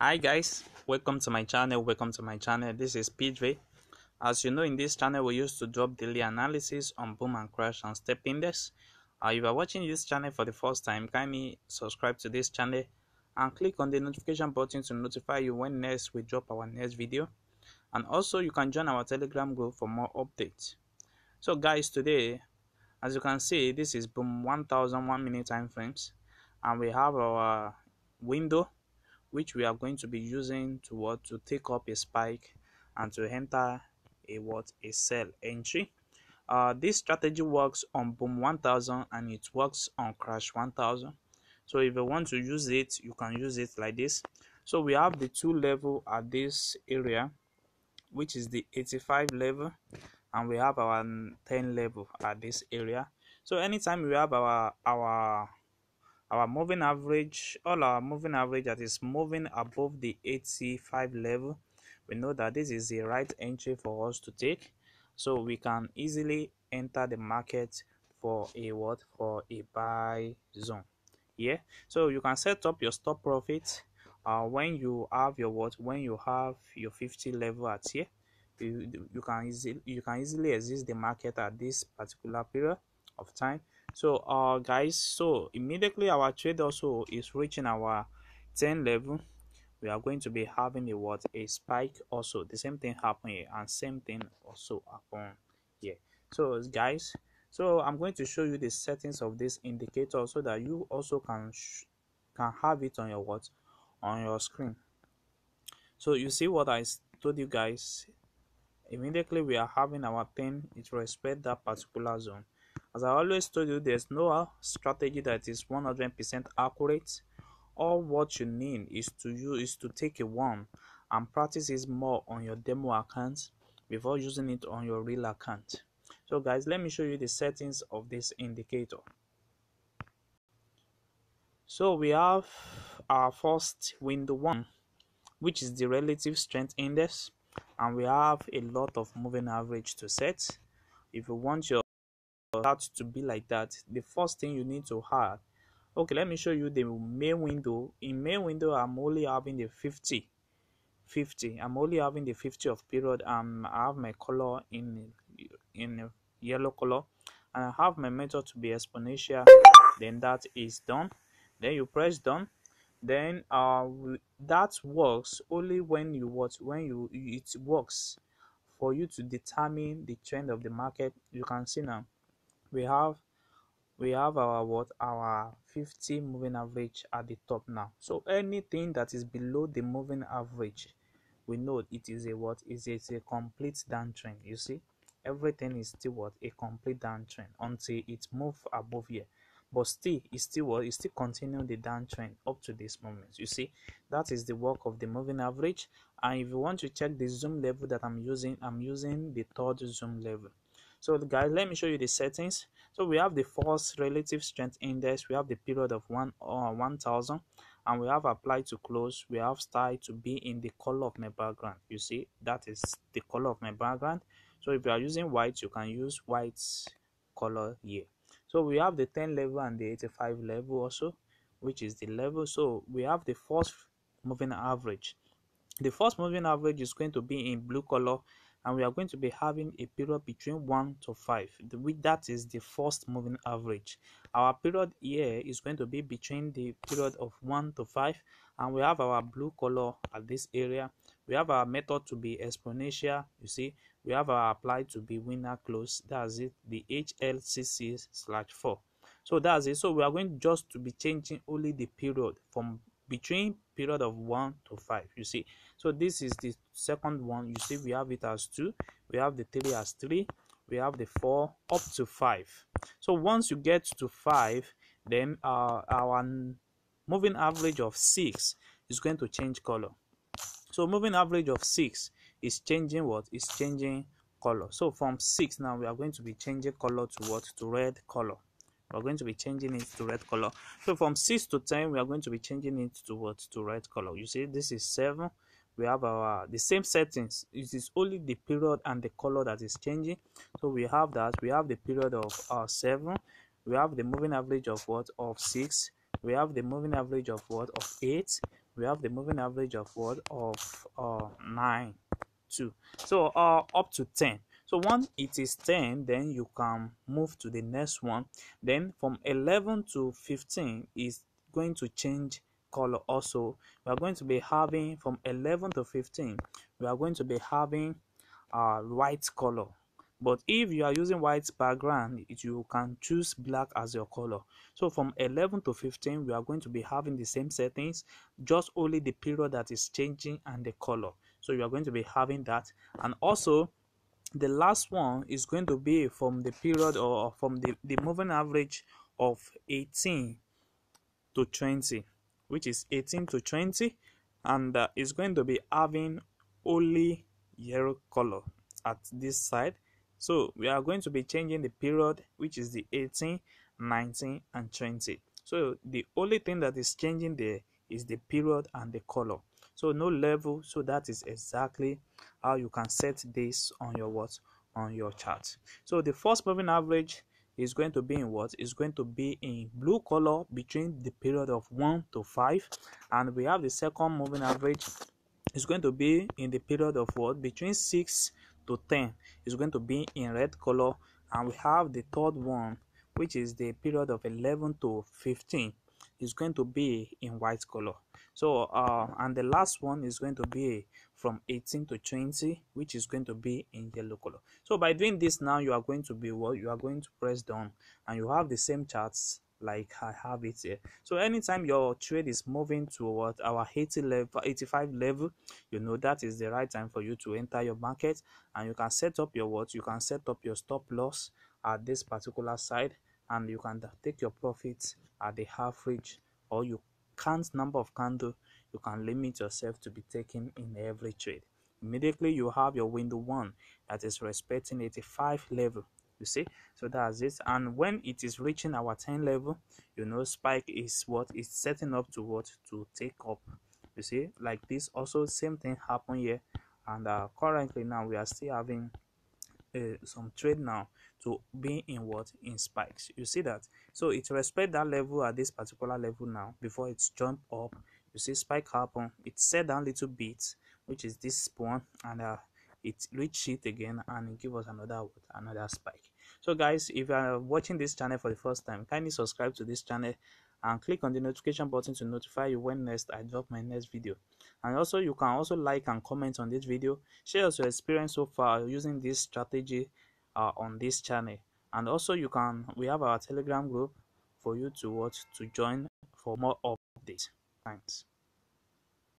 Hi guys, welcome to my channel. This is PJ. As you know, in this channel we used to drop daily analysis on boom and crash and step index. If you are watching this channel for the first time, kindly subscribe to this channel and click on the notification button to notify you when next we drop our next video. And also you can join our Telegram group for more updates. So guys, today, as you can see, this is boom 1001 minute time frames, and we have our window which we are going to be using to take up a spike and to enter a sell entry. This strategy works on boom 1000 and it works on crash 1000. So if you want to use it, you can use it like this. So we have the 2 level at this area, which is the 85 level, and we have our 10 level at this area. So anytime we have our moving average, all our moving average that is moving above the 85 level, we know that this is the right entry for us to take, so we can easily enter the market for a buy zone. So you can set up your stop profit when you have your 50 level at here. You can easily exit the market at this particular period of time. So guys, so immediately our trade also is reaching our 10 level, we are going to be having a spike. Also the same thing happen here and same thing also happen here. So guys, so I'm going to show you the settings of this indicator so that you also can have it on your screen. So you see what I told you guys. Immediately we are having our 10, it respect that particular zone. As I always told you, there's no strategy that is 100% accurate. All what you need is to take a one and practice it more on your demo account before using it on your real account. So guys, let me show you the settings of this indicator. So we have our first window 1, which is the relative strength index, and we have a lot of moving average to set. If you want your chart to be like that, the first thing you need to have, okay, let me show you the main window. In main window, I'm only having the 50. I'm only having the 50 of period. I have my color in yellow color, and I have my method to be exponential. Then that is done. Then you press done. Then that works only when it works for you to determine the trend of the market. You can see now we have our 50 moving average at the top now. So anything that is below the moving average, we know it is a complete downtrend. You see, everything is still a complete downtrend until it move above here, but still it's still continuing the downtrend up to this moment. You see, that is the work of the moving average. And if you want to check the zoom level that I'm using the 3rd zoom level. So guys, let me show you the settings. So we have the first relative strength index, we have the period of 1000, and we have apply to close, we have style to be in the color of my background. You see, that is the color of my background. So if you are using white, you can use white color here. So we have the 10 level and the 85 level also, which is the level. So we have the first moving average. The first moving average is going to be in blue color, and we are going to be having a period between 1 to 5. That is the first moving average. Our period here is going to be between the period of 1 to 5, and we have our blue color at this area. We have our method to be exponential. You see, we have our apply to be winner close. That's it, the HLCC/4. So that's it. So we are going just to be changing only the period from between period of 1 to 5. You see, so this is the second one. You see, we have it as 2, we have the 3 as 3, we have the 4 up to 5. So once you get to 5, then our moving average of 6 is going to change color. So moving average of 6 is changing changing color. So from 6 now, we are going to be changing color to red color. We're going to be changing it to red color. So from 6 to 10, we are going to be changing it to red color. You see, this is 7. We have the same settings. It is only the period and the color that is changing. So we have that. We have the period of 7. We have the moving average of 6. We have the moving average of 8. we have the moving average of what, of 9 2. So up to 10. So once it is 10, then you can move to the next one. Then from 11 to 15 is going to change color also. We are going to be having from 11 to 15, we are going to be having white color. But if you are using white background, you can choose black as your color. So from 11 to 15, we are going to be having the same settings, just only the period that is changing and the color. So you are going to be having that. And also the last one is going to be from the period, or from the moving average of 18 to 20, which is 18 to 20, and it's going to be having only yellow color at this side. So we are going to be changing the period, which is the 18, 19 and 20. So the only thing that is changing there is the period and the color. So no level. So that is exactly how you can set this on your what, on your chart. So the first moving average is going to be in what, is going to be in blue color between the period of 1 to 5, and we have the second moving average is going to be in the period of what, between 6 to 10, is going to be in red color, and we have the third one, which is the period of 11 to 15, is going to be in white color. So and the last one is going to be from 18 to 20, which is going to be in yellow color. So by doing this now, you are going to be what, you are going to press down and you have the same charts like I have it here. So anytime your trade is moving toward our 80 level, 85 level, you know that is the right time for you to enter your market, and you can set up your what, you can set up your stop loss at this particular side, and you can take your profits at the average, or you count number of candle you can limit yourself to be taking in every trade. Immediately you have your window 1 that is respecting 85 level, you see. So that's it. And when it is reaching our 10 level, you know spike is what is setting up to what, to take up, you see, like this. Also same thing happen here, and currently now we are still having some trade now to be in what, in spikes, you see that. So it respect that level at this particular level now before it's jump up. You see spike happen, it set down little bit, which is this one, and it reach it again and it give us another spike. So guys, if you are watching this channel for the first time, kindly subscribe to this channel and click on the notification button to notify you when next I drop my next video. And also you can also like and comment on this video, share your experience so far using this strategy on this channel. And also we have our Telegram group for you to join for more updates. Thanks.